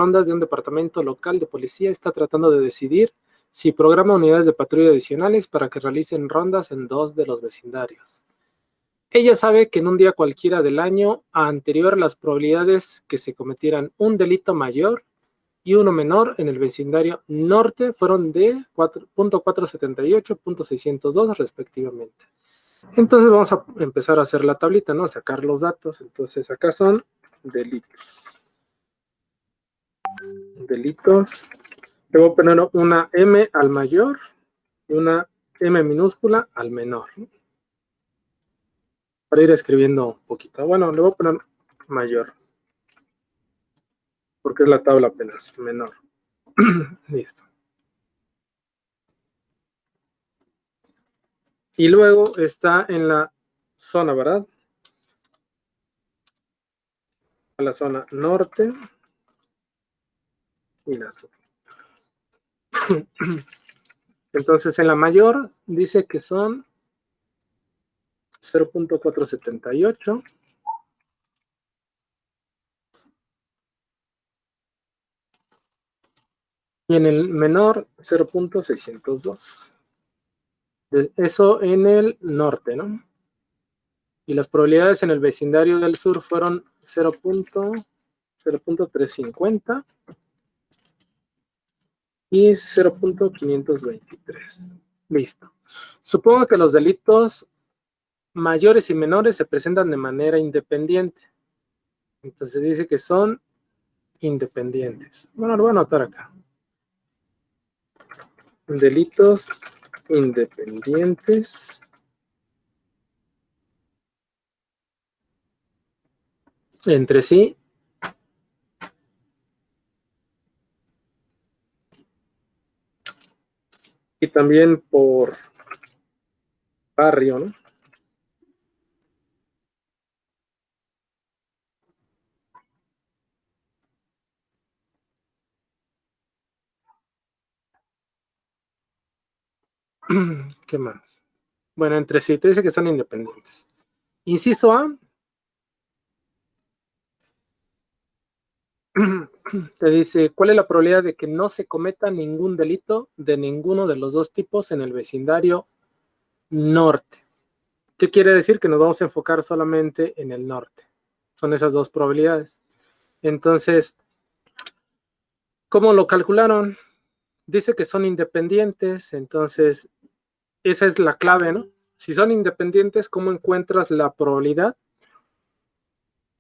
rondas de un departamento local de policía está tratando de decidir si programa unidades de patrulla adicionales para que realicen rondas en 2 de los vecindarios. Ella sabe que en un día cualquiera del año anterior las probabilidades que se cometieran un delito mayor y uno menor en el vecindario norte fueron de 4.478, 602 respectivamente. Entonces vamos a empezar a hacer la tablita, ¿no? A sacar los datos. Entonces acá son delitos. Delitos. Le voy a poner una M al mayor y una M minúscula al menor, ¿no? Para ir escribiendo un poquito. Bueno, le voy a poner mayor, porque es la tabla apenas, menor. Listo. Y luego está en la zona, ¿verdad? La zona norte y la sur. Entonces en la mayor dice que son 0.478. Y en el menor 0.602. Eso en el norte, ¿no? Y las probabilidades en el vecindario del sur fueron 0.350 y 0.523. Listo. Supongo que los delitos mayores y menores se presentan de manera independiente. Entonces dice que son independientes. Bueno, lo voy a anotar acá. Delitos independientes entre sí y también por barrio, ¿no? ¿Qué más? Bueno, entre sí, te dice que son independientes. Inciso A, te dice, ¿cuál es la probabilidad de que no se cometa ningún delito de ninguno de los dos tipos en el vecindario norte? ¿Qué quiere decir? Que nos vamos a enfocar solamente en el norte. Son esas dos probabilidades. Entonces, ¿cómo lo calcularon? Dice que son independientes, entonces esa es la clave, ¿no? Si son independientes, ¿cómo encuentras la probabilidad?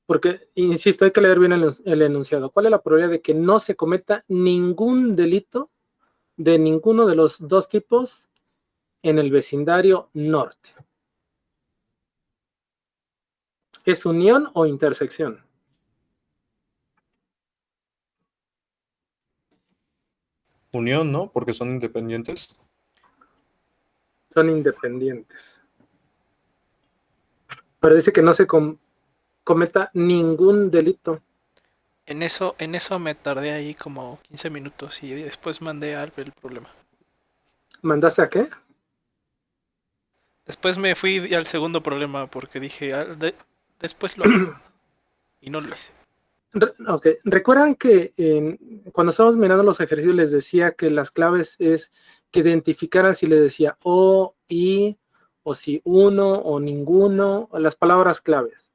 Porque, insisto, hay que leer bien el enunciado. ¿Cuál es la probabilidad de que no se cometa ningún delito de ninguno de los dos tipos en el vecindario norte? ¿Es unión o intersección? Unión, ¿no? Porque son independientes. Son independientes. Pero dice que no se cometa ningún delito. En eso me tardé ahí como 15 minutos y después mandé a Albert el problema. ¿Mandaste a qué? Después me fui al segundo problema porque dije, después lo hago. Y no lo hice. Ok, recuerdan que cuando estábamos mirando los ejercicios les decía que las claves es que identificaran si le decía o, y, o si uno o ninguno, o las palabras claves.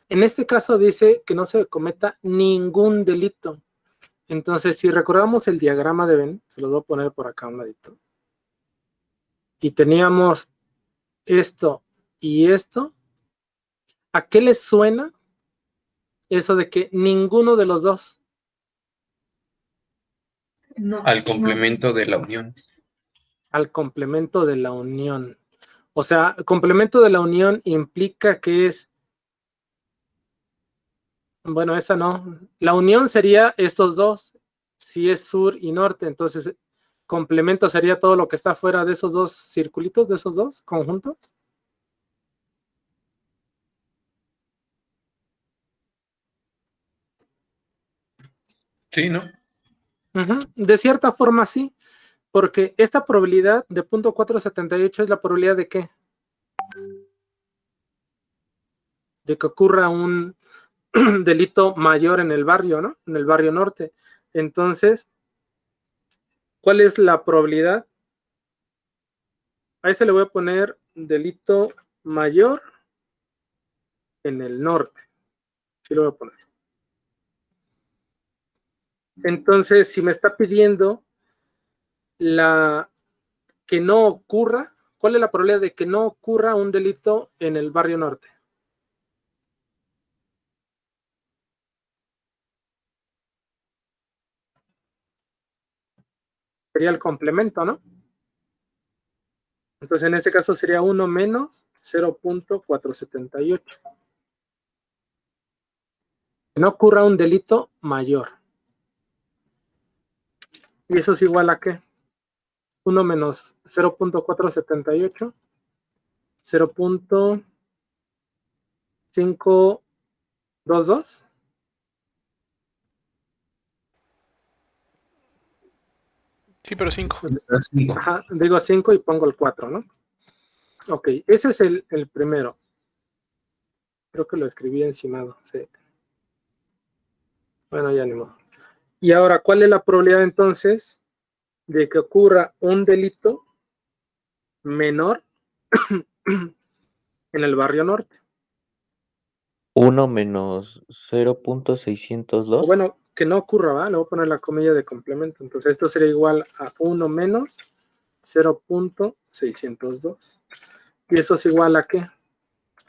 En este caso dice que no se cometa ningún delito. Entonces, si recordamos el diagrama de Venn, se los voy a poner por acá a un ladito. Y teníamos esto y esto. ¿A qué les suena eso de que ninguno de los dos? No, Al complemento de la unión. Al complemento de la unión. O sea, complemento de la unión implica que es, bueno, esta no. La unión sería estos dos, si es sur y norte, entonces complemento sería todo lo que está fuera de esos dos circulitos, de esos dos conjuntos. Sí, ¿no? De cierta forma sí, porque esta probabilidad de 0.478 es la probabilidad de ¿qué? De que ocurra un delito mayor en el barrio, ¿no? En el barrio norte. Entonces, ¿cuál es la probabilidad? A ese le voy a poner delito mayor en el norte. Sí lo voy a poner. Entonces, si me está pidiendo que no ocurra, ¿cuál es la probabilidad de que no ocurra un delito en el barrio norte? Sería el complemento, ¿no? Entonces, en este caso sería 1 menos 0.478. Que no ocurra un delito mayor. ¿Y eso es igual a qué? 1 menos 0.478, 0.522. Sí, pero 5. Ajá, digo 5 y pongo el 4, ¿no? Ok, ese es el primero. Creo que lo escribí encimado, sí. Bueno, ya ni modo. Y ahora, ¿cuál es la probabilidad entonces de que ocurra un delito menor en el barrio norte? 1 menos O 0.602. bueno, que no ocurra, ¿va? Le voy a poner la comilla de complemento. Entonces, esto sería igual a 1 menos 0.602. ¿Y eso es igual a qué?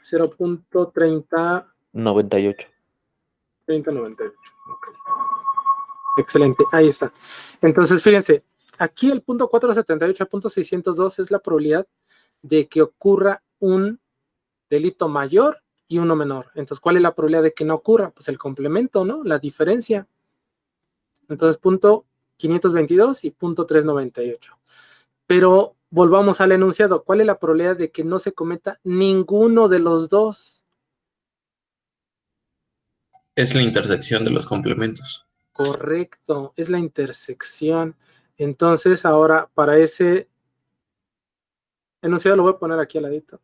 0.30. 98. 3098. Okay. Excelente, ahí está. Entonces, fíjense, aquí el punto 478 al punto 602 es la probabilidad de que ocurra un delito mayor y uno menor. Entonces, ¿cuál es la probabilidad de que no ocurra? Pues el complemento, ¿no? La diferencia. Entonces, punto 522 y punto 398. Pero volvamos al enunciado. ¿Cuál es la probabilidad de que no se cometa ninguno de los dos? Es la intersección de los complementos. Correcto, es la intersección. Entonces, ahora para ese enunciado lo voy a poner aquí al ladito.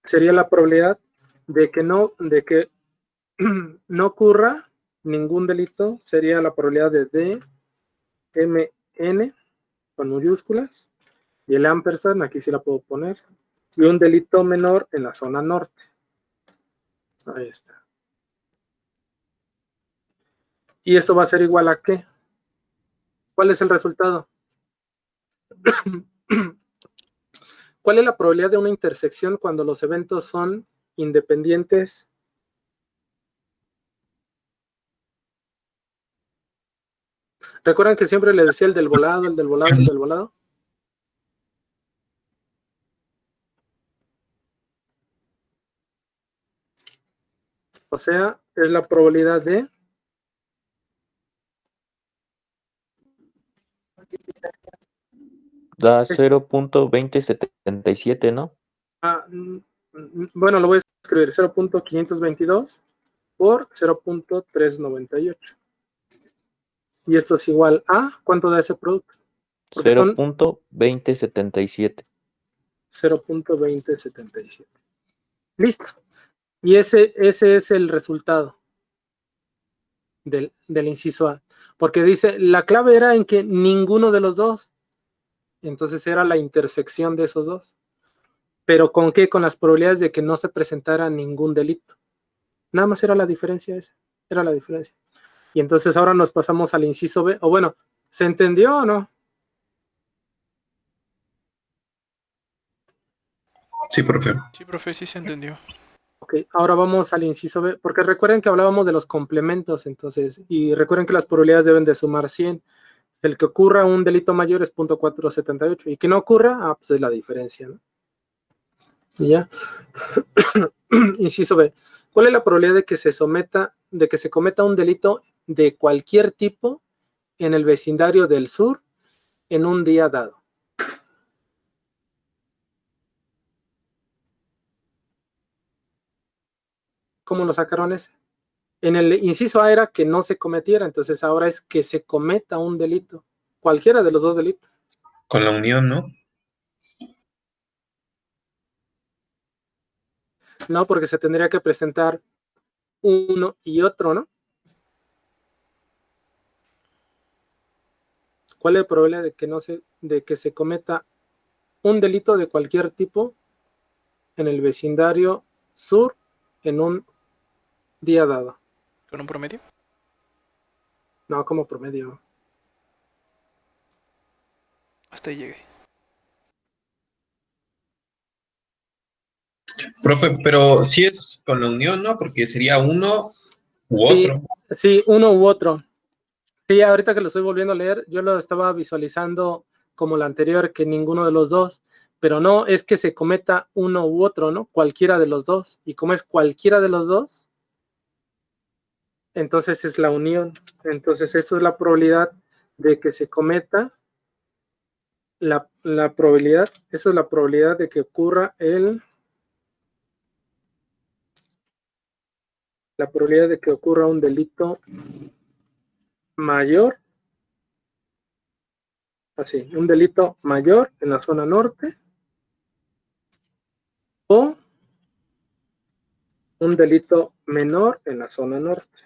Sería la probabilidad de que no ocurra ningún delito, sería la probabilidad de DMN con mayúsculas y el ampersand, aquí sí la puedo poner, y un delito menor en la zona norte. Ahí está. ¿Y esto va a ser igual a qué? ¿Cuál es el resultado? ¿Cuál es la probabilidad de una intersección cuando los eventos son independientes? ¿Recuerdan que siempre les decía el del volado, el del volado, el del volado? O sea, es la probabilidad de... Da 0.2077, ¿no? Bueno, lo voy a escribir 0.522 por 0.398. Y esto es igual a, ¿cuánto da ese producto? Porque son 0.2077. 0.2077. Listo. Y ese es el resultado del inciso A. Porque dice, la clave era en que ninguno de los dos. Entonces era la intersección de esos dos. ¿Pero con qué? Con las probabilidades de que no se presentara ningún delito. Nada más era la diferencia esa. Era la diferencia. Y entonces ahora nos pasamos al inciso B. O bueno, ¿se entendió o no? Sí, profe. Sí, profe, sí se entendió. Ok, ahora vamos al inciso B, porque recuerden que hablábamos de los complementos, entonces, y recuerden que las probabilidades deben de sumar 100. El que ocurra un delito mayor es 0.478 y que no ocurra, pues es la diferencia, ¿no? Y ya. Inciso B. ¿Cuál es la probabilidad de que se cometa un delito de cualquier tipo en el vecindario del sur en un día dado? ¿Cómo lo sacaron ese? En el inciso A era que no se cometiera, entonces ahora es que se cometa un delito, cualquiera de los dos delitos. Con la unión, ¿no? No, porque se tendría que presentar uno y otro, ¿no? ¿Cuál es la probabilidad de que se cometa un delito de cualquier tipo en el vecindario sur en un día dado? ¿Con un promedio? No, como promedio. Hasta ahí llegué. Profe, pero si es con la unión, ¿no? Porque sería uno u Sí, otro. sí, uno u otro. Sí, ahorita que lo estoy volviendo a leer, yo lo estaba visualizando como la anterior, que ninguno de los dos, pero no, es que se cometa uno u otro, ¿no? Cualquiera de los dos. Y como es cualquiera de los dos, entonces es la unión. Entonces, esto es la probabilidad de que se cometa la probabilidad, eso es la probabilidad de que ocurra la probabilidad de que ocurra un delito mayor, así, un delito mayor en la zona norte o un delito menor en la zona norte.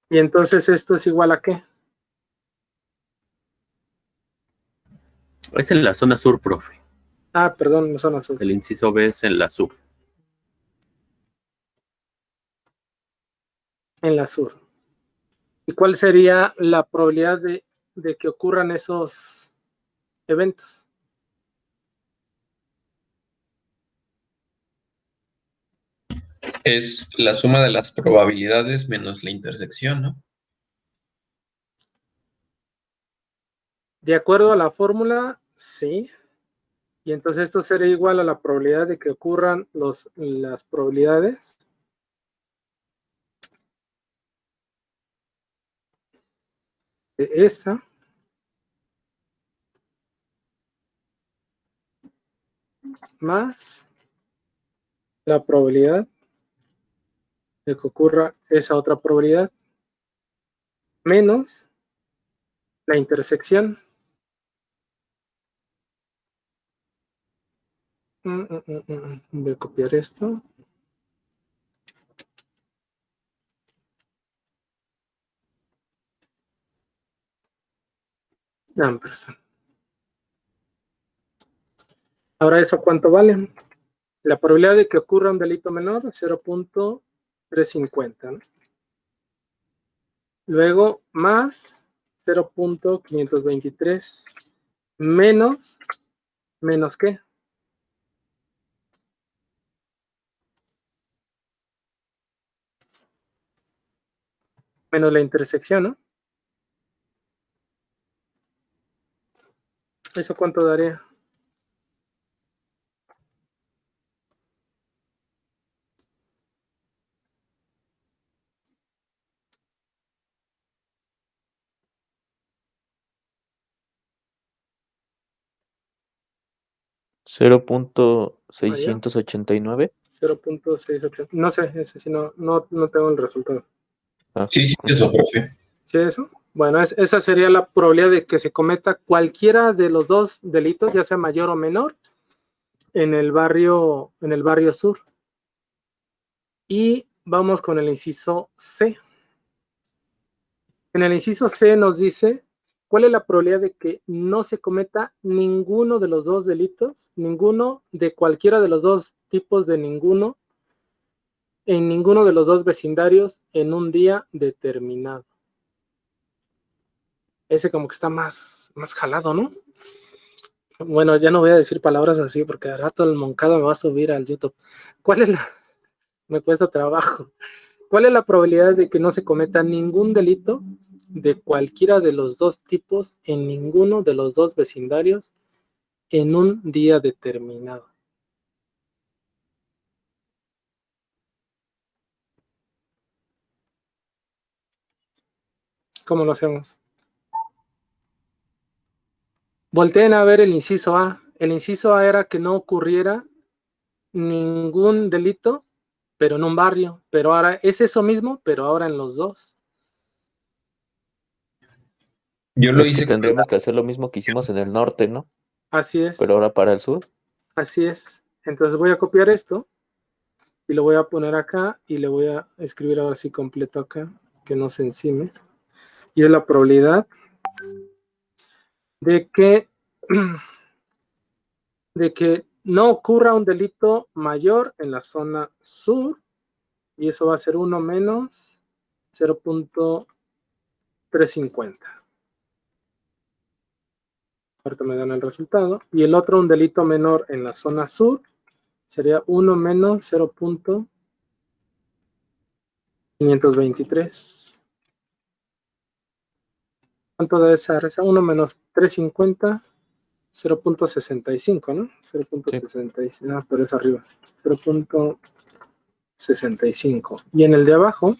Y entonces esto es igual a ¿qué? Es en la zona sur, profe. Ah, perdón, la zona sur. El inciso B es en la sur. En la sur. ¿Y cuál sería la probabilidad de que ocurran esos eventos? Es la suma de las probabilidades menos la intersección, ¿no? De acuerdo a la fórmula, sí. Y entonces esto sería igual a la probabilidad de que ocurran las probabilidades de esta más la probabilidad de que ocurra esa otra probabilidad menos la intersección. Voy a copiar esto. Ampersand. Ahora, ¿eso cuánto vale? La probabilidad de que ocurra un delito menor es 0.350, ¿no? Luego, más 0.523 menos ¿qué? Menos la intersección, ¿no? ¿Eso cuánto daría? Allá, 0.689. 0.68. No sé, ese sí no tengo el resultado. Ah, Sí, eso, profe. ¿Sí eso? Bueno, esa sería la probabilidad de que se cometa cualquiera de los dos delitos, ya sea mayor o menor, en el barrio sur. Y vamos con el inciso C. En el inciso C nos dice cuál es la probabilidad de que no se cometa ninguno de los dos delitos, ninguno de cualquiera de los dos tipos de ninguno, en ninguno de los dos vecindarios en un día determinado. Ese como que está más jalado, ¿no? Bueno, ya no voy a decir palabras así porque al rato el Moncada me va a subir al YouTube. ¿Cuál es la? Me cuesta trabajo. ¿Cuál es la probabilidad de que no se cometa ningún delito de cualquiera de los dos tipos en ninguno de los dos vecindarios en un día determinado? ¿Cómo lo hacemos? Volteen a ver el inciso A. El inciso A era que no ocurriera ningún delito, pero en un barrio. Pero ahora es eso mismo, pero ahora en los dos. Yo lo Es que hice con tendríamos que hacer lo mismo que hicimos en el norte, ¿no? Así es. Pero ahora para el sur. Así es. Entonces voy a copiar esto y lo voy a poner acá y le voy a escribir ahora sí completo acá, que no se encime. Y es la probabilidad de que no ocurra un delito mayor en la zona sur, y eso va a ser 1 menos 0.350. Ahorita me dan el resultado. Y el otro, un delito menor en la zona sur, sería 1 menos 0.523. ¿Cuánto da esa reza? 1 menos 350, 0.65, ¿no? 0.65, ah, pero es arriba. 0.65. Y en el de abajo,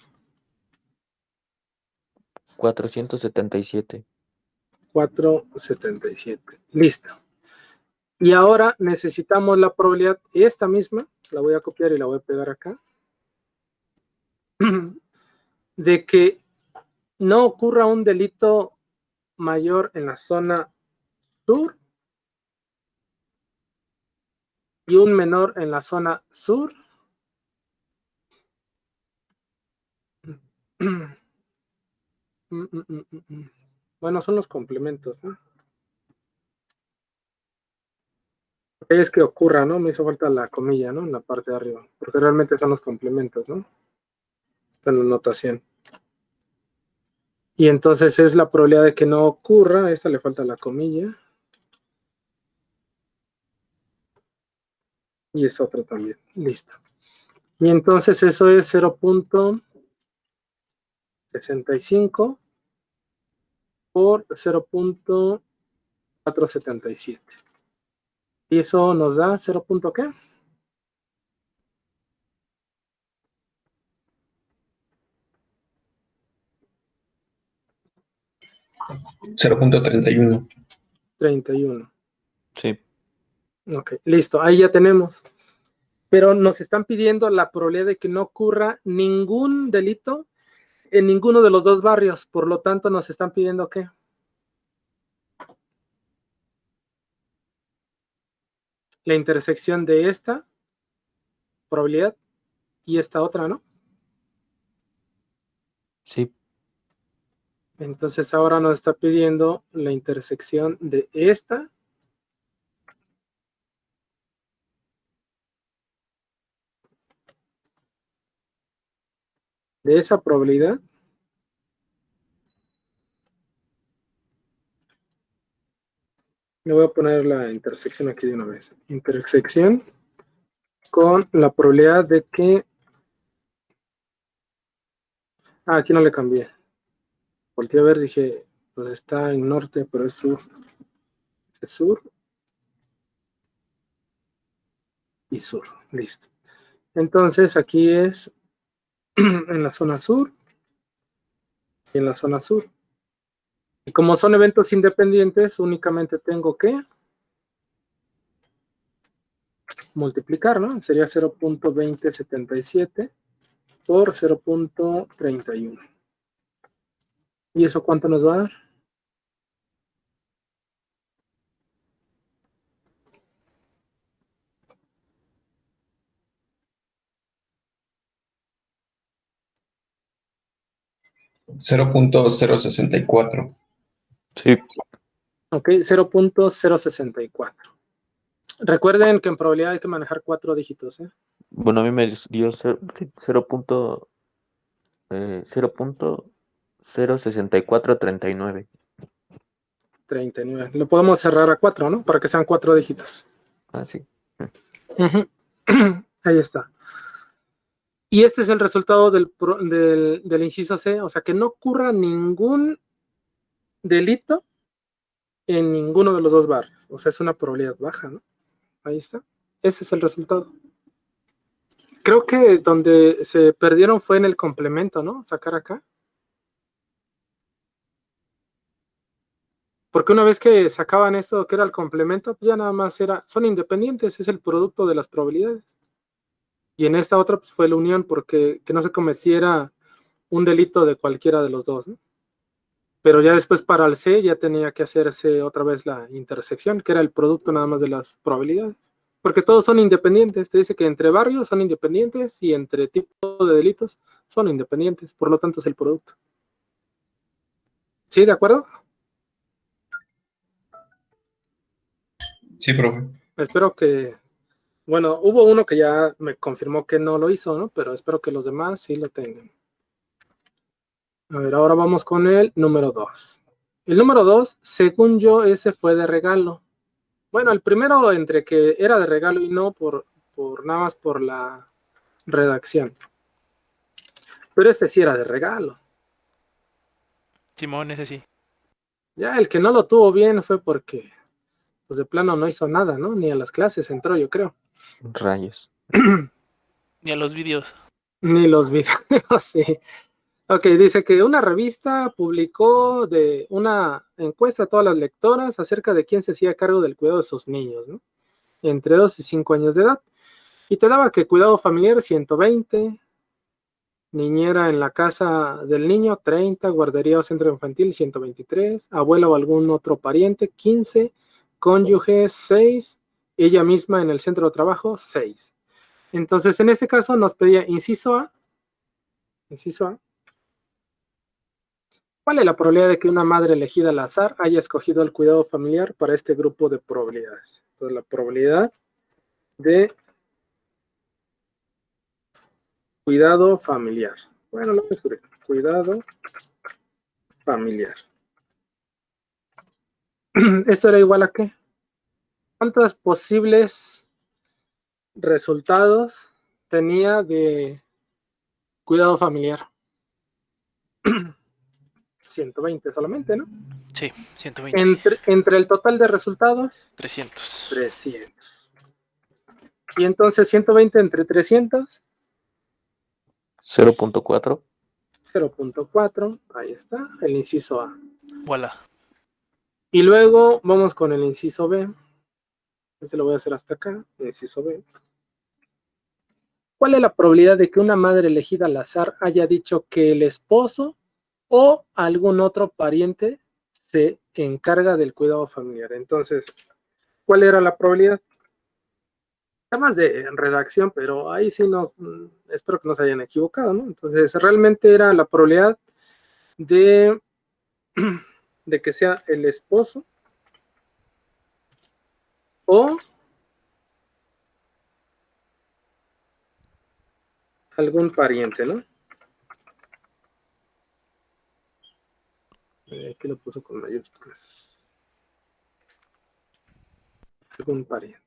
477. 4.77. Listo. Y ahora necesitamos la probabilidad, esta misma, la voy a copiar y la voy a pegar acá, de que no ocurra un delito mayor en la zona sur y un menor en la zona sur. Bueno, son los complementos, ¿no? Es que ocurra, ¿no? Me hizo falta la comilla, ¿no? En la parte de arriba, porque realmente son los complementos, ¿no? En la notación. Y entonces es la probabilidad de que no ocurra, a esta le falta la comilla. Y esta otra también, listo. Y entonces eso es 0.65 por 0.477. Y eso nos da 0. ¿Qué? 0.31. 31. Sí. Ok, listo, ahí ya tenemos. Pero nos están pidiendo la probabilidad de que no ocurra ningún delito en ninguno de los dos barrios. Por lo tanto, nos están pidiendo ¿qué? La intersección de esta probabilidad y esta otra, ¿no? Sí. Entonces ahora nos está pidiendo la intersección de esta de esa probabilidad le voy a poner la intersección aquí de una vez. Intersección con la probabilidad de que aquí no le cambié. Volteé a ver, dije, pues está en norte, pero es sur. Es sur y sur. Listo. Entonces aquí es en la zona sur y en la zona sur. Y como son eventos independientes, únicamente tengo que multiplicar, ¿no? Sería 0.2077 por 0.31. ¿Y eso cuánto nos va a dar? $0.064. Sí. Ok, 0.064. Recuerden que en probabilidad hay que manejar 4 dígitos, ¿eh? Bueno, a mí me dio 0.06439. 39. Lo podemos cerrar a 4, ¿no? Para que sean 4 dígitos. Ah, sí. Uh-huh. Ahí está. Y este es el resultado del inciso C, o sea, que no ocurra ningún delito en ninguno de los dos barrios. O sea, es una probabilidad baja, ¿no? Ahí está. Ese es el resultado. Creo que donde se perdieron fue en el complemento, ¿no? Sacar acá. Porque una vez que sacaban esto que era el complemento, pues ya nada más son independientes, es el producto de las probabilidades. Y en esta otra pues fue la unión, porque que no se cometiera un delito de cualquiera de los dos, ¿no? Pero ya después para el C ya tenía que hacerse otra vez la intersección, que era el producto nada más de las probabilidades. Porque todos son independientes. Te dice que entre barrios son independientes y entre tipos de delitos son independientes. Por lo tanto, es el producto. ¿Sí? ¿De acuerdo? Sí, profe. Espero que... Bueno, hubo uno que ya me confirmó que no lo hizo, ¿no? Pero espero que los demás sí lo tengan. A ver, ahora vamos con el número 2. El número 2, según yo, ese fue de regalo. Bueno, el primero entre que era de regalo y no por nada más por la redacción. Pero este sí era de regalo. Simón, ese sí. Ya el que no lo tuvo bien fue porque, pues de plano no hizo nada, ¿no? Ni a las clases entró, yo creo. Rayos. Ni a los vídeos. Ni los videos, sí. Ok, dice que una revista publicó de una encuesta a todas las lectoras acerca de quién se hacía cargo del cuidado de sus niños, ¿no? Entre 2 y 5 años de edad. Y te daba que cuidado familiar 120, niñera en la casa del niño 30, guardería o centro infantil 123, abuela o algún otro pariente 15, cónyuge 6, ella misma en el centro de trabajo 6. Entonces, en este caso nos pedía inciso A. ¿Cuál es la probabilidad de que una madre elegida al azar haya escogido el cuidado familiar para este grupo de probabilidades? Entonces, la probabilidad de cuidado familiar. Bueno, lo voy a escribir. Cuidado familiar. ¿Esto era igual a qué? ¿Cuántos posibles resultados tenía de cuidado familiar? 120 solamente, ¿no? Sí, 120. Entre el total de resultados, 300. 300. Y entonces 120 entre 300, 0.4. 0.4, ahí está, el inciso A. Voilà. Y luego vamos con el inciso B. Este lo voy a hacer hasta acá, el inciso B. ¿Cuál es la probabilidad de que una madre elegida al azar haya dicho que el esposo o algún otro pariente se encarga del cuidado familiar? Entonces, ¿cuál era la probabilidad? Temas de redacción, pero ahí sí no, espero que no se hayan equivocado, ¿no? Entonces, realmente era la probabilidad de que sea el esposo o algún pariente, ¿no? Aquí lo puso con mayúsculas. Algún pariente.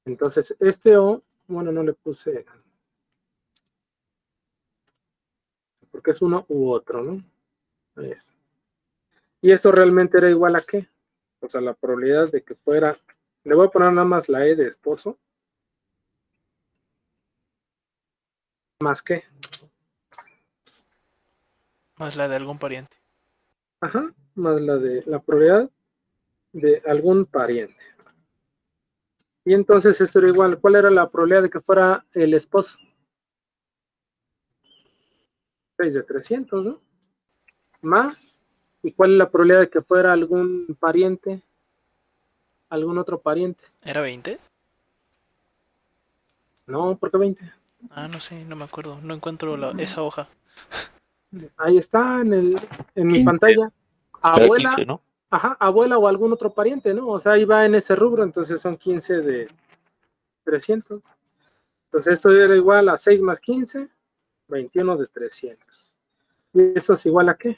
Entonces, este O, bueno, no le puse, porque es uno u otro, ¿no? Ahí está. ¿Y esto realmente era igual a qué? O sea, la probabilidad de que fuera, le voy a poner nada más la E de esposo, más que, Más la de algún pariente. ajá, más la de la probabilidad de algún pariente. Y entonces esto era igual, ¿cuál era la probabilidad de que fuera el esposo? 6 de 300, ¿no? Más, ¿y cuál es la probabilidad de que fuera algún pariente? ¿Algún otro pariente? ¿Era 20? No, ¿por qué 20? Ah, no sé, no me acuerdo. No encuentro esa hoja. Ahí está en mi 15. pantalla. Era Abuela, 15, ¿no? ajá, abuela o algún otro pariente, ¿no? O sea, ahí va en ese rubro, entonces son 15 de 300. Entonces esto era igual a 6 más 15, 21 de 300. ¿Y eso es igual a qué?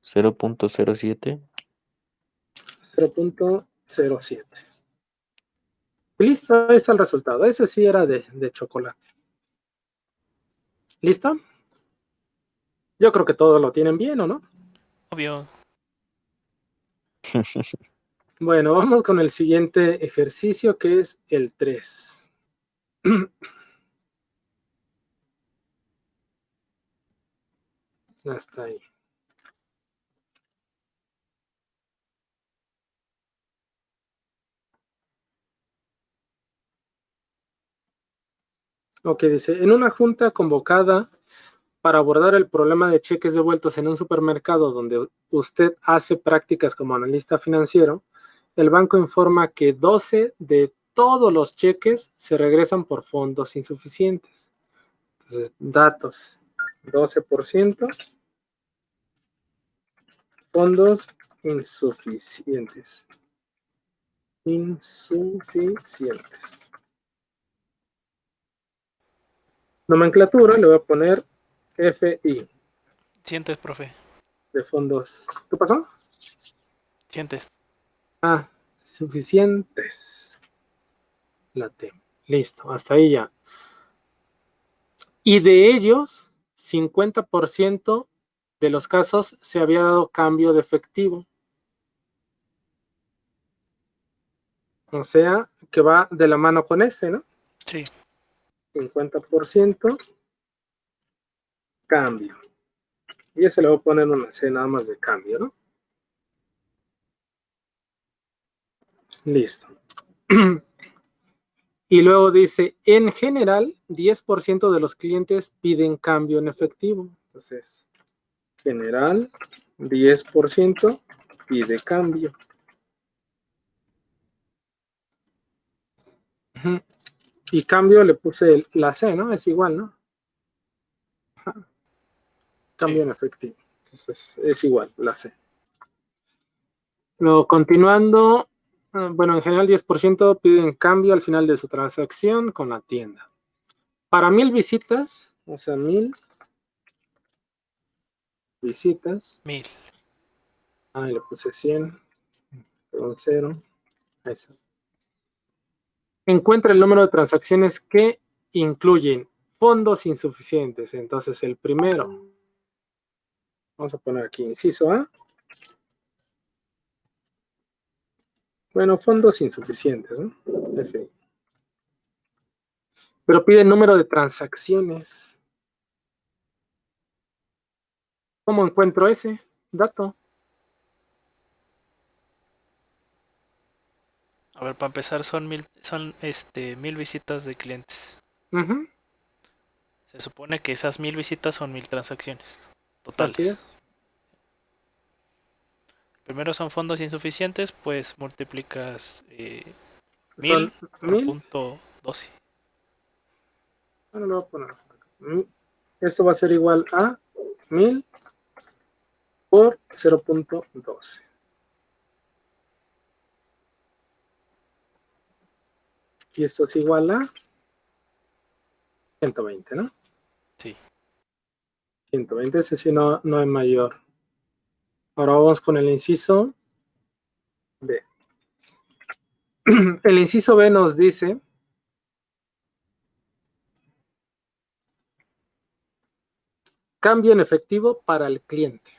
0.07. 0.07. Listo, ahí está el resultado. Ese sí era de chocolate. ¿Listo? Yo creo que todos lo tienen bien, ¿o no? Obvio. Bueno, vamos con el siguiente ejercicio, que es el 3. Hasta ahí. Ok, dice, en una junta convocada para abordar el problema de cheques devueltos en un supermercado donde usted hace prácticas como analista financiero, el banco informa que 12 de todos los cheques se regresan por fondos insuficientes. Entonces, datos, 12%, fondos insuficientes. Insuficientes. Nomenclatura, le voy a poner FI, Sientes, profe. de fondos. ¿Qué pasó? Sientes. Ah, suficientes. La T. Listo, hasta ahí ya. Y de ellos, 50% de los casos se había dado cambio de efectivo. O sea, que va de la mano con este, ¿no? Sí. 50% cambio. Y ese le voy a poner una C nada más de cambio, ¿no? Listo. Y luego dice, en general, 10% de los clientes piden cambio en efectivo. Entonces, general, 10% pide cambio. Ujú. Y cambio le puse la C, ¿no? Es igual, ¿no? Ajá. Cambio Sí. en efectivo. Entonces, es igual, la C. Luego, continuando, bueno, en general 10% piden cambio al final de su transacción con la tienda. Para 1000 visitas, o sea, 1000 visitas. 1000. Ah, le puse 100, con 0. Ahí está. Encuentra el número de transacciones que incluyen fondos insuficientes. Entonces, el primero, vamos a poner aquí inciso A. Bueno, fondos insuficientes, ¿no? FI. Pero pide el número de transacciones. ¿Cómo encuentro ese dato? A ver, para empezar son 1000 visitas de clientes. Ujú, Se supone que esas 1000 visitas son 1000 transacciones así totales. es. Primero son fondos insuficientes, pues multiplicas Son 1000 por 1000. punto 12. Bueno, lo voy a poner. Esto va a ser igual a 1000 por 0.12. Y esto es igual a 120, ¿no? Sí. 120, ese sí no es mayor. Ahora vamos con el inciso B. El inciso B nos dice cambio en efectivo para el cliente.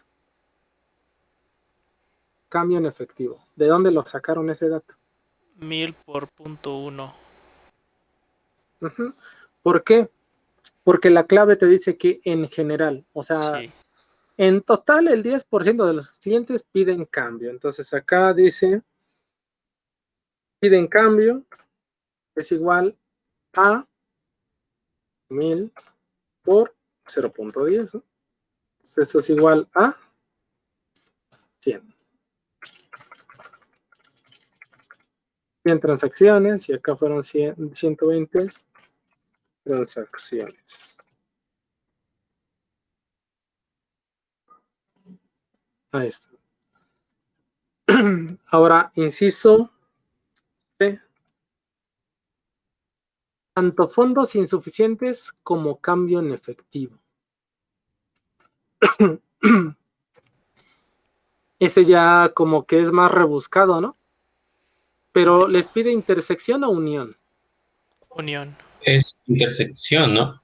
Cambio en efectivo. ¿De dónde lo sacaron ese dato? 1000 por punto 1. Ujú. ¿Por qué? Porque la clave te dice que en general, o sea, Sí. en total el 10% de los clientes piden cambio. Entonces acá dice piden cambio es igual a 1000 por 0.10, ¿no? Entonces eso es igual a 100. 100 transacciones y acá fueron 120 transacciones. Ahí está. Ahora, inciso C. Tanto fondos insuficientes como cambio en efectivo. Ese ya como que es más rebuscado, ¿no? Pero les pide intersección o unión. Unión. Es intersección, ¿no?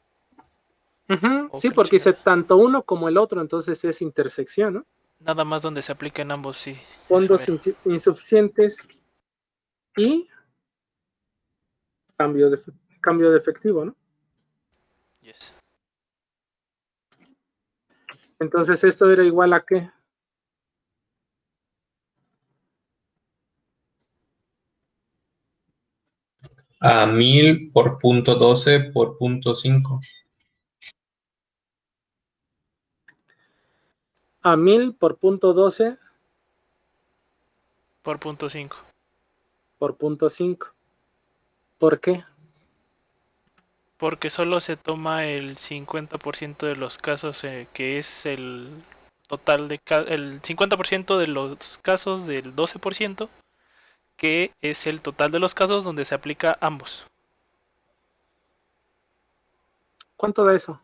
Ujú, Oh, sí, qué porque dice chingada. tanto uno como el otro, entonces es intersección, ¿no? Nada más donde se apliquen ambos, sí. Eso Fondos mero. insuficientes y cambio de efectivo, ¿no? Yes. Entonces esto era igual a ¿qué? A 1000 por punto 12 por punto 5. A 1000 por punto 12 Por punto 5. por 0.5. ¿Por qué? Porque solo se toma el 50% de los casos, que es el total el 50% de los casos del 12%, que es el total de los casos donde se aplica ambos. ¿Cuánto da eso?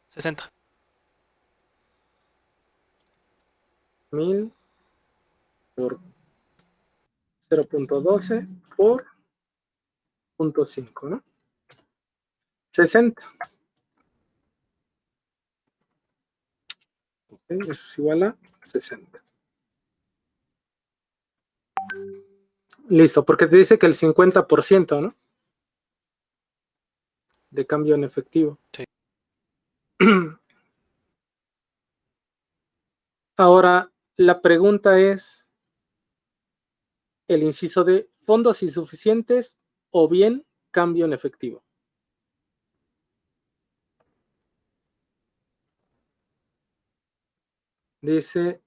60. 1000 por 0.12 por 0.5, ¿no? 60. Ok, eso es igual a 60. Listo, porque te dice que el 50%, ¿no? De cambio en efectivo. Sí. Ahora, la pregunta es el inciso de fondos insuficientes o bien cambio en efectivo. Dice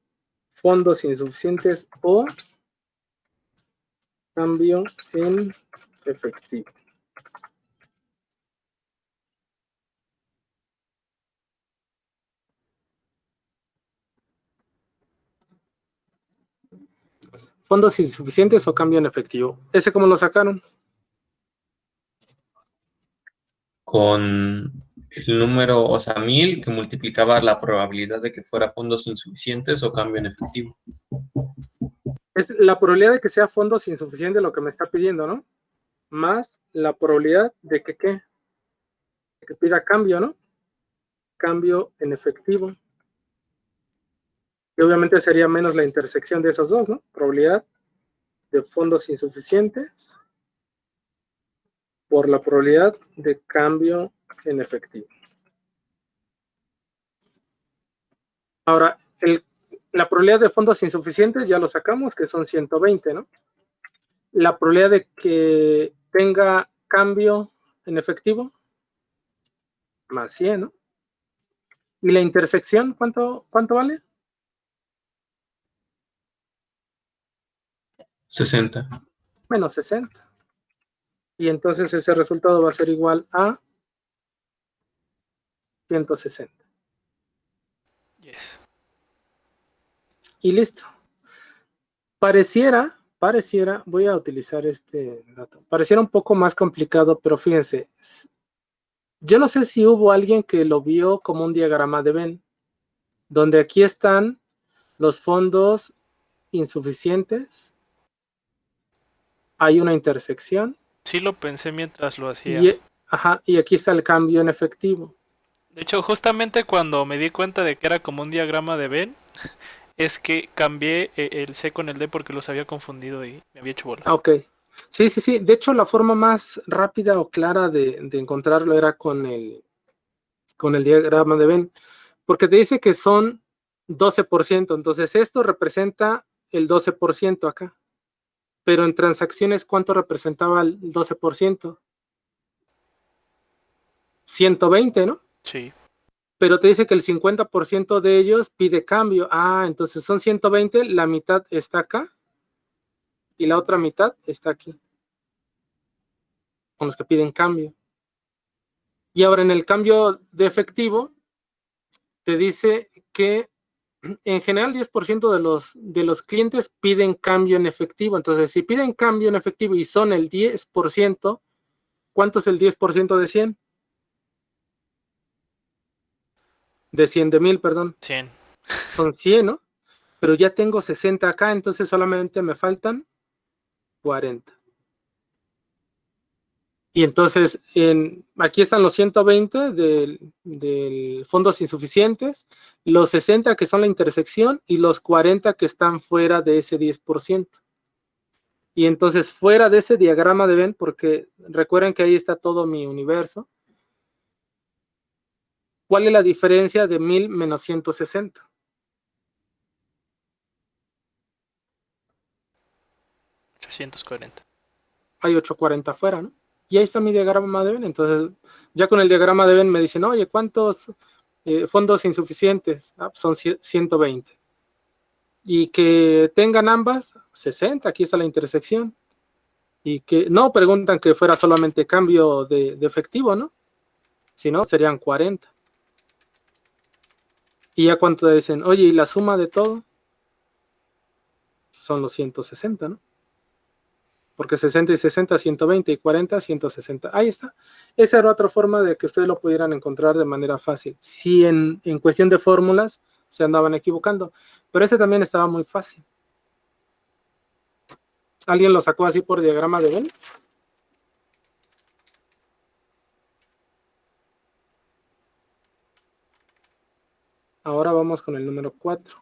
fondos insuficientes o cambio en efectivo. Fondos insuficientes o cambio en efectivo. ¿Ese cómo lo sacaron? Con el número, o sea, 1000, que multiplicaba la probabilidad de que fuera fondos insuficientes o cambio en efectivo. Es la probabilidad de que sea fondos insuficientes lo que me está pidiendo, ¿no? Más la probabilidad de que, ¿qué? De que pida cambio, ¿no? Cambio en efectivo. Y obviamente sería menos la intersección de esos dos, ¿no? Probabilidad de fondos insuficientes por la probabilidad de cambio en efectivo. Ahora, la probabilidad de fondos insuficientes ya lo sacamos, que son 120, ¿no? La probabilidad de que tenga cambio en efectivo, más 100, ¿no? ¿Y la intersección cuánto vale? 60. Menos 60. Y entonces ese resultado va a ser igual a 160. Yes. Y listo. Pareciera, voy a utilizar este dato. Pareciera un poco más complicado, pero fíjense, yo no sé si hubo alguien que lo vio como un diagrama de Venn, donde aquí están los fondos insuficientes, hay una intersección. Sí lo pensé mientras lo hacía. Y aquí está el cambio en efectivo. De hecho, justamente cuando me di cuenta de que era como un diagrama de Venn, es que cambié el C con el D porque los había confundido y me había hecho bola. Ok. Sí. De hecho, la forma más rápida o clara de encontrarlo era con el diagrama de Venn, porque te dice que son 12%. Entonces, esto representa el 12% acá. Pero en transacciones, ¿cuánto representaba el 12%? 120, ¿no? Sí. Pero te dice que el 50% de ellos pide cambio. Entonces son 120, la mitad está acá y la otra mitad está aquí, con los que piden cambio. Y ahora en el cambio de efectivo, te dice que en general 10% de los clientes piden cambio en efectivo. Entonces, si piden cambio en efectivo y son el 10%, ¿cuánto es el 10% de 100? De 100 de 1000, perdón. 100. Son 100, ¿no? Pero ya tengo 60 acá, entonces solamente me faltan 40. Y entonces, aquí están los 120 del fondos insuficientes, los 60 que son la intersección y los 40 que están fuera de ese 10%. Y entonces, fuera de ese diagrama de Venn, porque recuerden que ahí está todo mi universo, ¿cuál es la diferencia de 1000 menos 160? 840. Hay 840 fuera, ¿no? Y ahí está mi diagrama de Venn. Entonces, ya con el diagrama de Venn me dicen, oye, ¿cuántos fondos insuficientes? Son 120. Y que tengan ambas, 60. Aquí está la intersección. Y que no preguntan que fuera solamente cambio de efectivo, ¿no? Si no, serían 40. Y ya cuánto dicen, oye, ¿y la suma de todo? Son los 160, ¿no? Porque 60 y 60, 120 y 40, 160. Ahí está. Esa era otra forma de que ustedes lo pudieran encontrar de manera fácil. Si en cuestión de fórmulas se andaban equivocando. Pero ese también estaba muy fácil. ¿Alguien lo sacó así por diagrama de Venn? Ahora vamos con el número 4.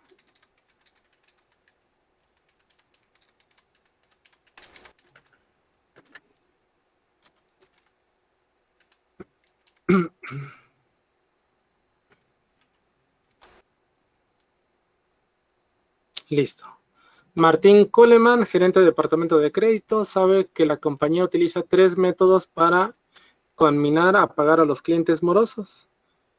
Listo. Martín Coleman, gerente de departamento de crédito, sabe que la compañía utiliza 3 métodos para combinar a pagar a los clientes morosos.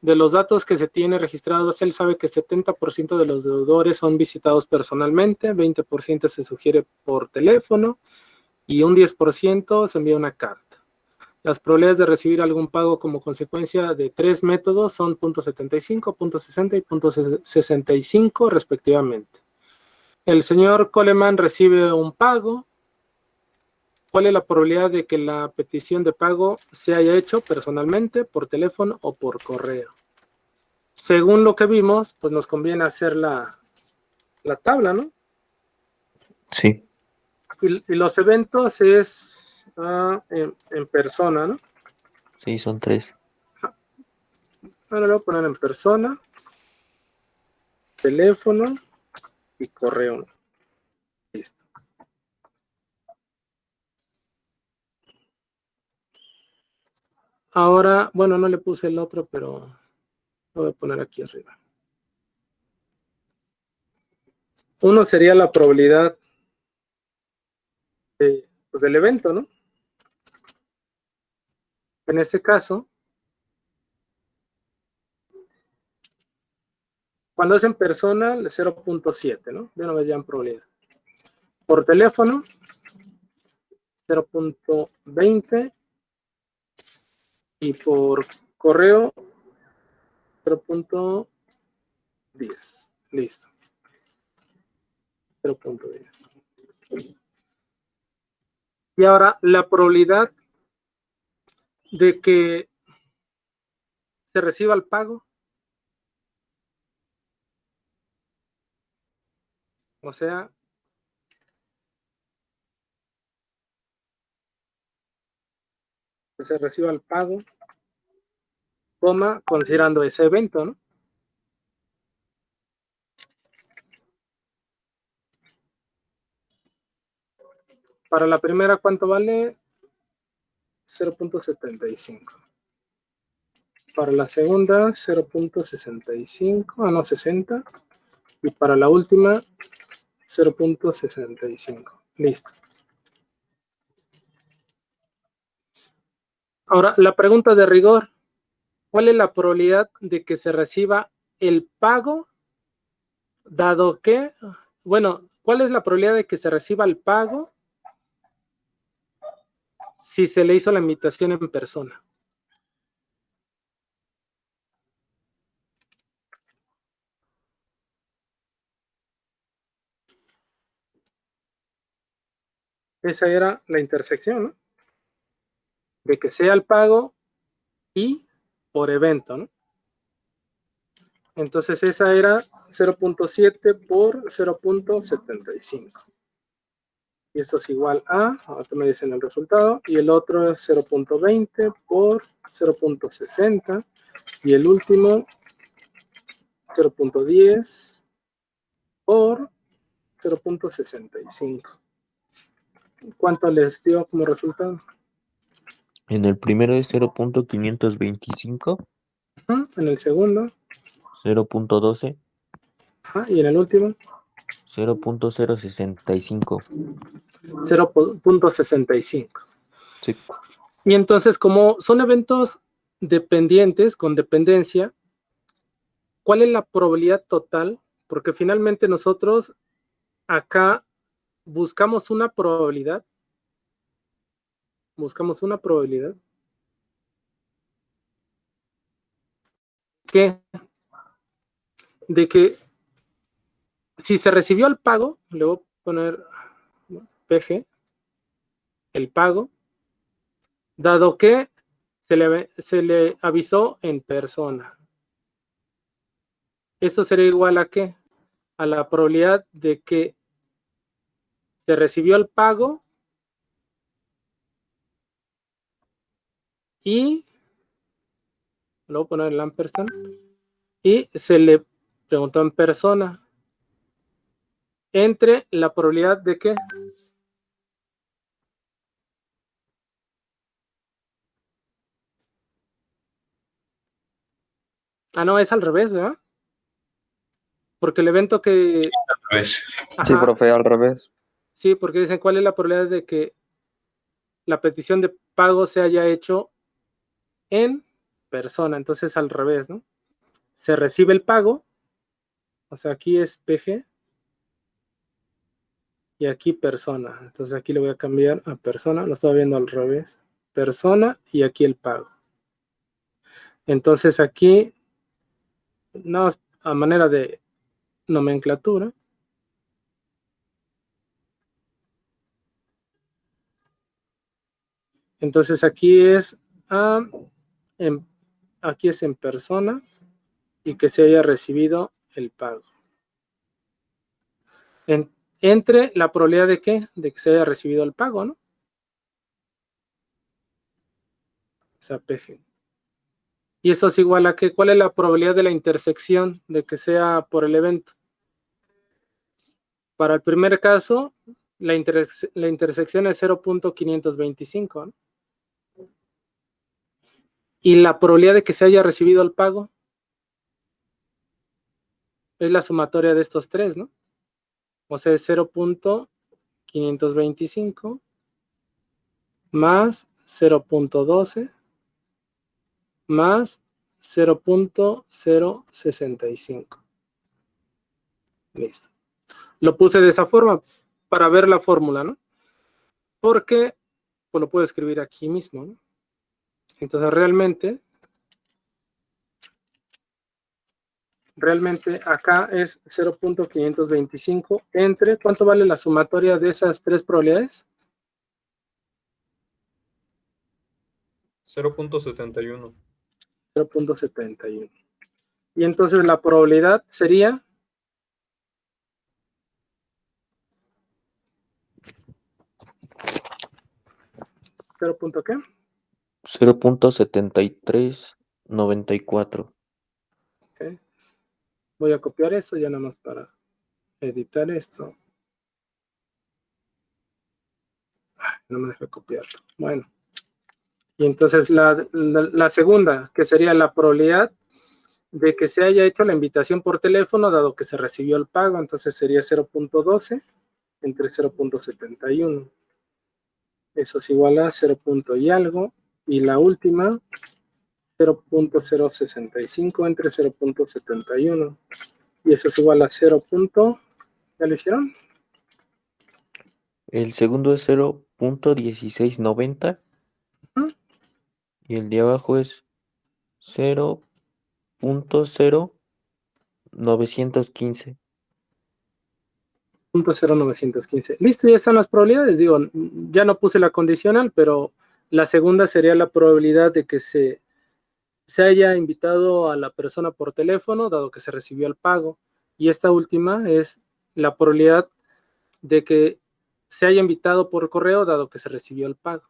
De los datos que se tiene registrados, él sabe que 70% de los deudores son visitados personalmente, 20% se sugiere por teléfono y un 10% se envía una carta. Las probabilidades de recibir algún pago como consecuencia de 3 métodos son 0.75, 0.60 y 0.65 respectivamente. El señor Coleman recibe un pago. ¿Cuál es la probabilidad de que la petición de pago se haya hecho personalmente, por teléfono o por correo? Según lo que vimos, pues nos conviene hacer la tabla, ¿no? Sí. Y los eventos es en persona, ¿no? Sí, son 3. Ahora lo voy a poner en persona, teléfono y correo, ¿no? Listo. Ahora, bueno, no le puse el otro, pero lo voy a poner aquí arriba. Uno sería la probabilidad pues del evento, ¿no? En este caso, cuando es en persona, 0.7, ¿no? De una vez ya en probabilidad. Por teléfono, 0.20 y por correo, 0.10. Listo. 0.10. Y ahora, la probabilidad de que se reciba el pago. O sea, que se reciba el pago, coma, considerando ese evento, ¿no? Para la primera, ¿cuánto vale? 0.75. Para la segunda, 0.65, no, 60. Y para la última, 0.65. Listo. Ahora, la pregunta de rigor. ¿Cuál es la probabilidad de que se reciba el pago, dado que, bueno, cuál es la probabilidad de que se reciba el pago si se le hizo la invitación en persona? Esa era la intersección, ¿no? De que sea el pago y por evento, ¿no? Entonces esa era 0.7 por 0.75. Y eso es igual a, ahora me dicen el resultado, y el otro es 0.20 por 0.60, y el último 0.10 por 0.65. ¿Cuánto les dio como resultado? En el primero es 0.525, En el segundo, 0.12, y en el último, 0.065. 0.65. Sí. Y entonces, como son eventos dependientes, con dependencia, ¿cuál es la probabilidad total? Porque finalmente nosotros acá buscamos una probabilidad buscamos una probabilidad de que si se recibió el pago, le voy a poner PG, el pago, dado que se le avisó en persona. Esto sería igual a ¿qué? A la probabilidad de que se recibió el pago y lo voy a poner el ampersand y se le preguntó en persona entre la probabilidad de que no, es al revés, ¿verdad? Porque el evento que... Al revés. Ajá, Sí, profe, al revés. sí, porque dicen cuál es la probabilidad de que la petición de pago se haya hecho en persona. Entonces al revés, ¿no? Se recibe el pago, o sea, aquí es PG y aquí persona. Entonces aquí le voy a cambiar a persona, lo estaba viendo al revés. Persona y aquí el pago. Entonces aquí, no, a manera de nomenclatura, entonces aquí es aquí es en persona y que se haya recibido el pago. Entre la probabilidad de ¿qué? De que se haya recibido el pago, ¿no? O sea, PG. Y eso es igual a ¿qué? ¿Cuál es la probabilidad de la intersección de que sea por el evento? Para el primer caso, la intersección es 0.525, ¿no? Y la probabilidad de que se haya recibido el pago es la sumatoria de estos tres, ¿no? O sea, es 0.525 más 0.12 más 0.065. Listo. Lo puse de esa forma para ver la fórmula, ¿no? Porque pues lo puedo escribir aquí mismo, ¿no? Entonces realmente acá es 0.525 entre, ¿cuánto vale la sumatoria de esas tres probabilidades? 0.71. 0.71. Y entonces la probabilidad sería ¿0.qué? 0.7394. Okay. Voy a copiar esto ya nada más para editar esto. No me deja copiarlo. Bueno. Y entonces la segunda, que sería la probabilidad de que se haya hecho la invitación por teléfono, dado que se recibió el pago, entonces sería 0.12 entre 0.71. Eso es igual a 0. Y algo. Y la última, 0.065 entre 0.71. Y eso es igual a 0. ¿Ya lo hicieron? El segundo es 0.1690 ¿Mm? y el de abajo es 0.0915. 0.0915. Listo, ya están las probabilidades. Digo, ya no puse la condicional, pero la segunda sería la probabilidad de que se haya invitado a la persona por teléfono, dado que se recibió el pago. Y esta última es la probabilidad de que se haya invitado por correo, dado que se recibió el pago.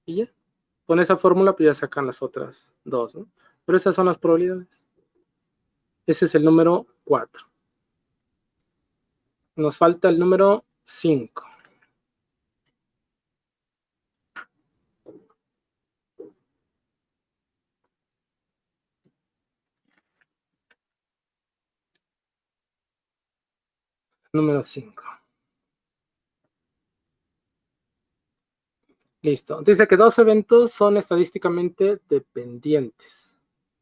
Y ya, con esa fórmula pues ya sacan las otras dos, ¿no? Pero esas son las probabilidades. Ese es el número 4. Nos falta el número 5. Número 5. Listo. Dice que dos eventos son estadísticamente dependientes.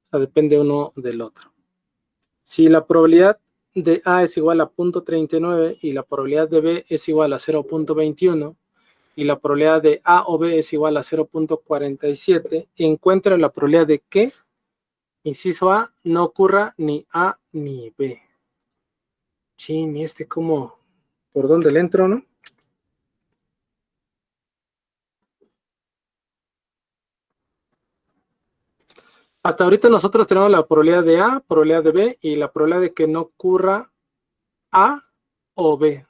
O sea, depende uno del otro. Si la probabilidad de A es igual a 0.39 y la probabilidad de B es igual a 0.21 y la probabilidad de A o B es igual a 0.47, encuentra la probabilidad de que, inciso A, no ocurra ni A ni B. Chin, ¿y este cómo? ¿Por dónde le entro, no? Hasta ahorita nosotros tenemos la probabilidad de A, probabilidad de B y la probabilidad de que no ocurra A o B.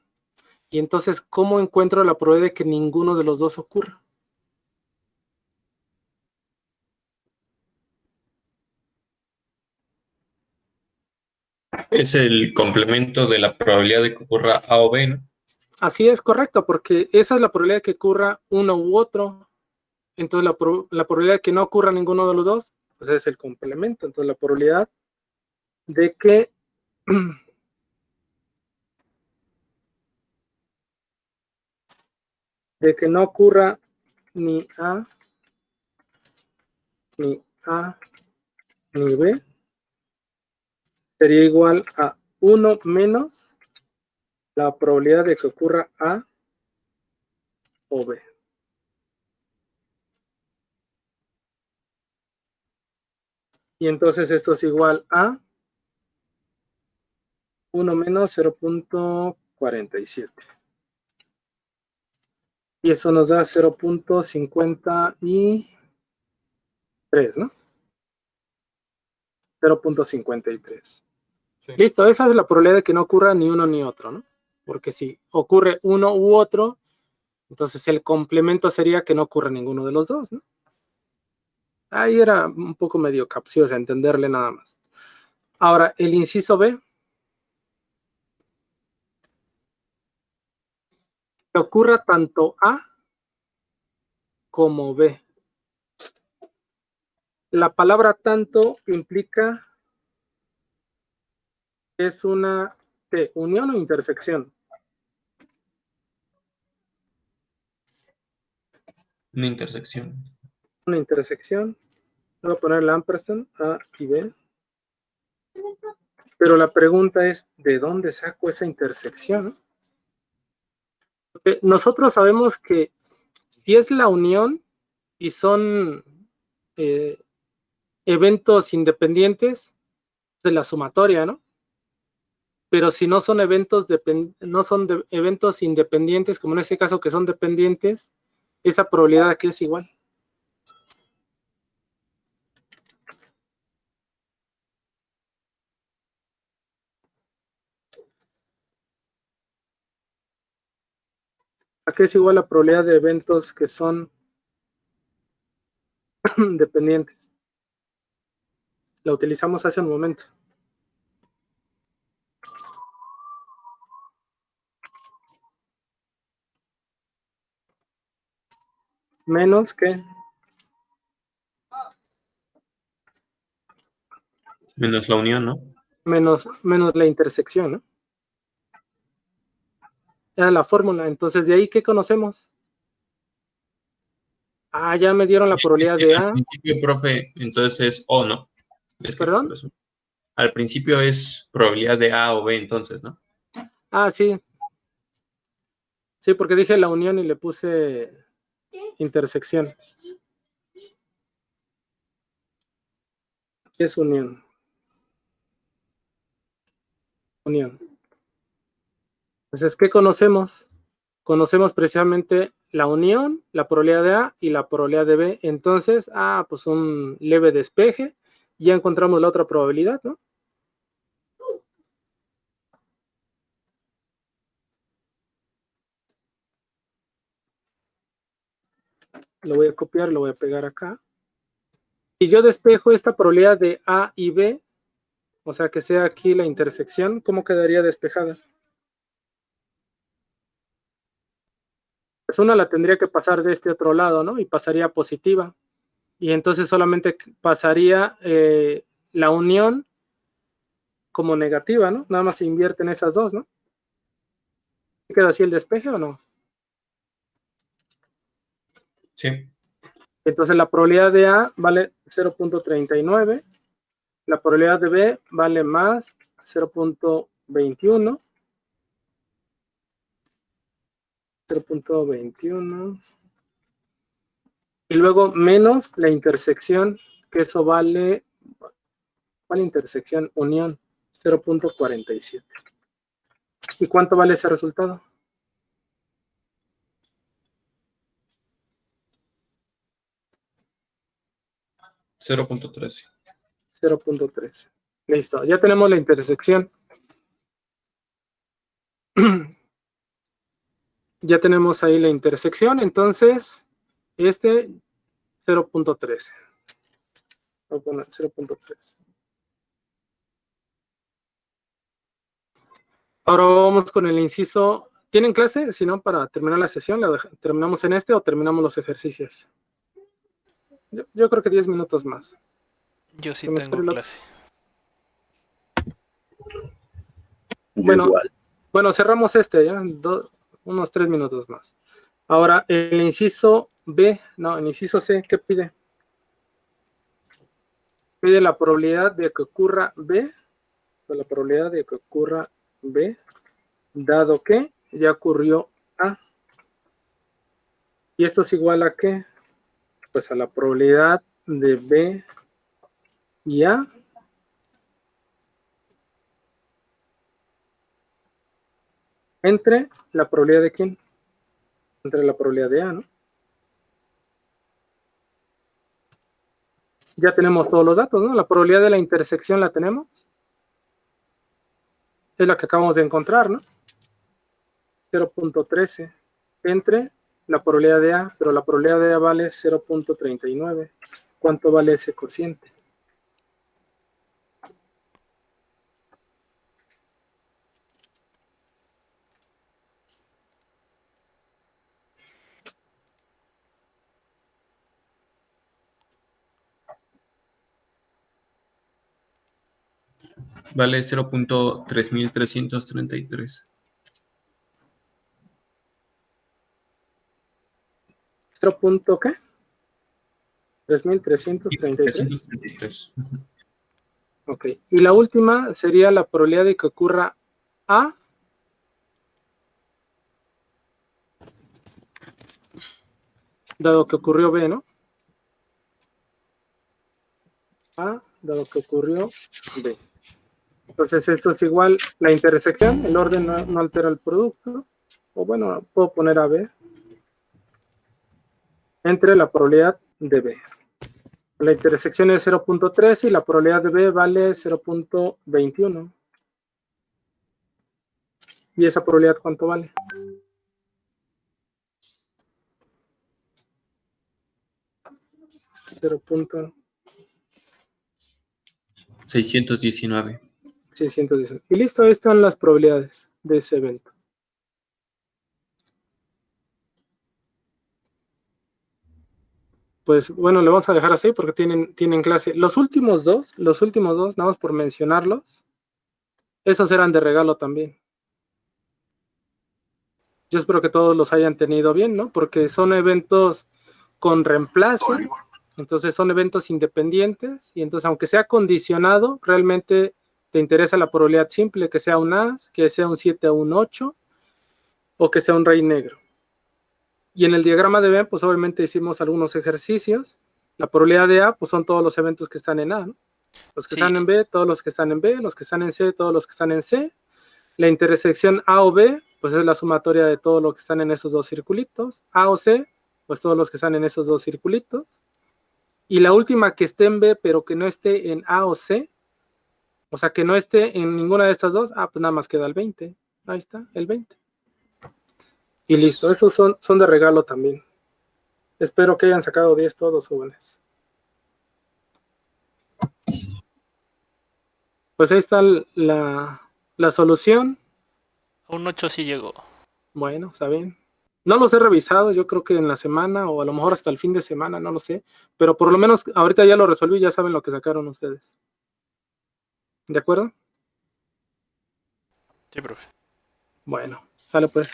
Y entonces, ¿cómo encuentro la probabilidad de que ninguno de los dos ocurra? Es el complemento de la probabilidad de que ocurra A o B, ¿no? Así es, correcto, porque esa es la probabilidad de que ocurra uno u otro. Entonces, la probabilidad de que no ocurra ninguno de los dos, pues es el complemento. Entonces, la probabilidad de que no ocurra ni A, ni A, ni B, sería igual a 1 menos la probabilidad de que ocurra A o B. Y entonces esto es igual a 1 menos 0.47. Y eso nos da 0.53, ¿no? 0.53. Sí. Listo, esa es la probabilidad de que no ocurra ni uno ni otro, ¿no? Porque si ocurre uno u otro, entonces el complemento sería que no ocurra ninguno de los dos, ¿no? Ahí era un poco medio capciosa entenderle nada más. Ahora, el inciso B. Que ocurra tanto A como B. La palabra tanto implica es una unión o intersección. Una intersección. Una intersección. Voy a poner el ampersand A y B. Pero la pregunta es, ¿de dónde saco esa intersección? Porque nosotros sabemos que si es la unión y son eventos independientes, de la sumatoria, ¿no? Pero si no son eventos eventos independientes, como en este caso que son dependientes, esa probabilidad aquí es igual. Aquí es igual la probabilidad de eventos que son dependientes. La utilizamos hace un momento. Menos que Menos la unión, ¿no? menos la intersección, ¿no? Era la fórmula. Entonces, ¿de ahí qué conocemos? Ah, ya me dieron la probabilidad de Al A. principio, profe, entonces es O, ¿no? Es que ¿Perdón? por eso. Al principio es probabilidad de A o B, entonces, ¿no? Ah, sí. Sí, porque dije la unión y le puse intersección. ¿Qué es unión? Unión. Entonces, ¿qué conocemos? Conocemos precisamente la unión, la probabilidad de A y la probabilidad de B. Entonces, pues un leve despeje. Ya encontramos la otra probabilidad, ¿no? Lo voy a copiar, lo voy a pegar acá. Si yo despejo esta probabilidad de A y B, o sea que sea aquí la intersección, ¿cómo quedaría despejada? Pues una la tendría que pasar de este otro lado, ¿no? Y pasaría positiva. Y entonces solamente pasaría la unión como negativa, ¿no? Nada más se invierten esas dos, ¿no? ¿Queda así el despeje o no? Sí. Entonces la probabilidad de A vale 0.39, la probabilidad de B vale más 0.21 0.21. Y luego menos la intersección, que eso vale, ¿cuál intersección? Unión, 0.47. ¿Y cuánto vale ese resultado? 0.13. 0.13. Listo, ya tenemos la intersección. Ya tenemos ahí la intersección, entonces, 0.13. Voy a poner 0.13. Ahora vamos con el inciso. ¿Tienen clase? Si no, para terminar la sesión, ¿terminamos en o terminamos los ejercicios? Yo creo que 10 minutos más. Yo sí Que me tengo espere clase. Bueno, Igual. bueno, cerramos ya, unos 3 minutos más. Ahora, el inciso B, no, el inciso C, ¿qué pide? Pide la probabilidad de que ocurra B, la probabilidad de que ocurra B, dado que ya ocurrió A. ¿Y esto es igual a qué? Pues a la probabilidad de B y A entre la probabilidad de quién? Entre la probabilidad de A, ¿no? Ya tenemos todos los datos, ¿no? La probabilidad de la intersección la tenemos. Es la que acabamos de encontrar, ¿no? 0.13 entre la probabilidad de A, pero la probabilidad de A vale 0.39. ¿Cuánto vale ese cociente? Vale 0.3333. ¿0. ¿Qué? 3.333. 333. Ok. Y la última sería la probabilidad de que ocurra A dado que ocurrió B, ¿no? A dado que ocurrió B. Entonces esto es igual la intersección, el orden no altera el producto, o bueno, puedo poner a B entre la probabilidad de B. La intersección es 0.13 y la probabilidad de B vale 0.21. ¿Y esa probabilidad cuánto vale? .619. 619. Y listo, ahí están las probabilidades de ese evento. Pues bueno, le vamos a dejar así porque tienen clase. Los últimos dos, nada más por mencionarlos, esos eran de regalo también. Yo espero que todos los hayan tenido bien, ¿no? Porque son eventos con reemplazo, entonces son eventos independientes, y entonces aunque sea condicionado, realmente te interesa la probabilidad simple, que sea un as, que sea un 7 o un 8, o que sea un rey negro. Y en el diagrama de Venn, pues obviamente hicimos algunos ejercicios. La probabilidad de A, pues son todos los eventos que están en A, ¿no? Los que están en B, todos los que están en B, los que están en C, todos los que están en C. La intersección A o B, pues es la sumatoria de todo lo que están en esos dos circulitos. A o C, pues todos los que están en esos dos circulitos. Y la última que esté en B, pero que no esté en A o C, o sea, que no esté en ninguna de estas dos, pues nada más queda el 20. Ahí está, el 20. Y listo, esos son de regalo también. Espero que hayan sacado 10 todos, jóvenes. Pues ahí está la solución. Un 8 sí llegó. Bueno, está bien. No los he revisado, yo creo que en la semana o a lo mejor hasta el fin de semana, no lo sé. Pero por lo menos ahorita ya lo resolví, ya saben lo que sacaron ustedes. ¿De acuerdo? Sí, profe. Bueno, sale pues.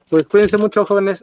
Pues cuídense mucho, jóvenes.